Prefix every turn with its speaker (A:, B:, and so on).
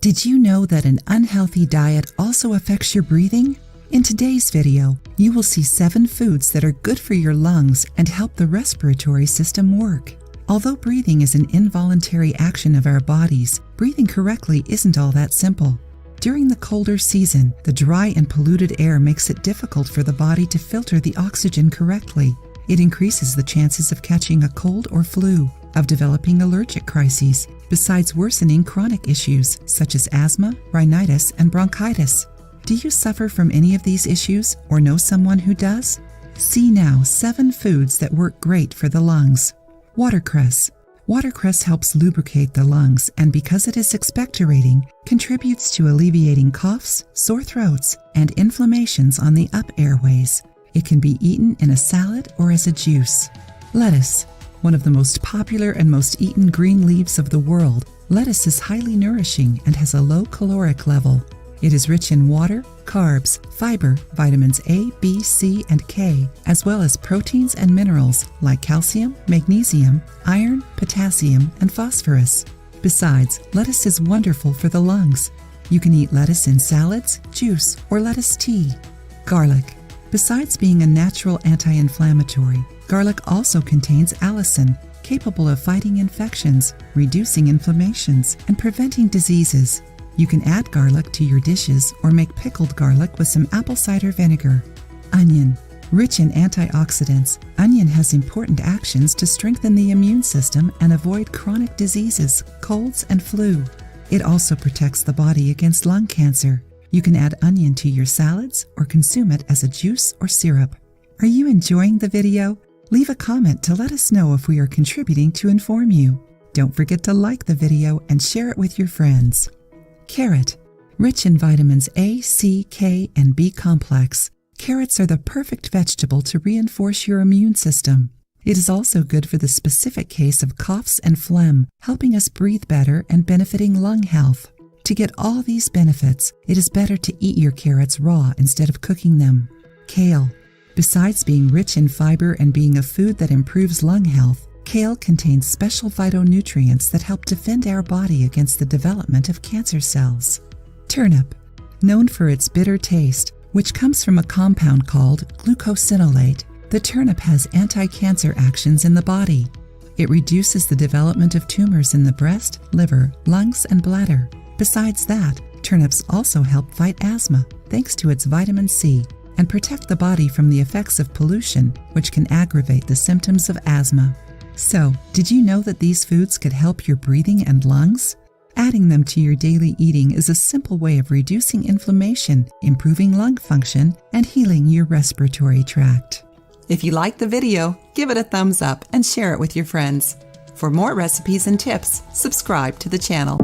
A: Did you know that an unhealthy diet also affects your breathing? In today's video, you will see 7 foods that are good for your lungs and help the respiratory system work. Although breathing is an involuntary action of our bodies, breathing correctly isn't all that simple. During the colder season, the dry and polluted air makes it difficult for the body to filter the oxygen correctly. It increases the chances of catching a cold or flu, of developing allergic crises, besides worsening chronic issues such as asthma, rhinitis, and bronchitis. Do you suffer from any of these issues or know someone who does? See now 7 foods that work great for the lungs. Watercress. Watercress helps lubricate the lungs and because it is expectorating, contributes to alleviating coughs, sore throats, and inflammations on the upper airways. It can be eaten in a salad or as a juice. Lettuce. One of the most popular and most eaten green leaves of the world, lettuce is highly nourishing and has a low caloric level. It is rich in water, carbs, fiber, vitamins A, B, C, and K, as well as proteins and minerals like calcium, magnesium, iron, potassium, and phosphorus. Besides, lettuce is wonderful for the lungs. You can eat lettuce in salads, juice, or lettuce tea. Garlic. Besides being a natural anti-inflammatory, garlic also contains allicin, capable of fighting infections, reducing inflammations, and preventing diseases. You can add garlic to your dishes or make pickled garlic with some apple cider vinegar. Onion. Rich in antioxidants, onion has important actions to strengthen the immune system and avoid chronic diseases, colds, and flu. It also protects the body against lung cancer. You can add onion to your salads or consume it as a juice or syrup. Are you enjoying the video? Leave a comment to let us know if we are contributing to inform you. Don't forget to like the video and share it with your friends. Carrot. Rich in vitamins A, C, K, and B complex, carrots are the perfect vegetable to reinforce your immune system. It is also good for the specific case of coughs and phlegm, helping us breathe better and benefiting lung health. To get all these benefits, it is better to eat your carrots raw instead of cooking them. Kale. Besides being rich in fiber and being a food that improves lung health, kale contains special phytonutrients that help defend our body against the development of cancer cells. Turnip. Known for its bitter taste, which comes from a compound called glucosinolate, the turnip has anti-cancer actions in the body. It reduces the development of tumors in the breast, liver, lungs, and bladder. Besides that, turnips also help fight asthma thanks to its vitamin C and protect the body from the effects of pollution, which can aggravate the symptoms of asthma. So, did you know that these foods could help your breathing and lungs? Adding them to your daily eating is a simple way of reducing inflammation, improving lung function, and healing your respiratory tract. If you liked the video, give it a thumbs up and share it with your friends. For more recipes and tips, subscribe to the channel.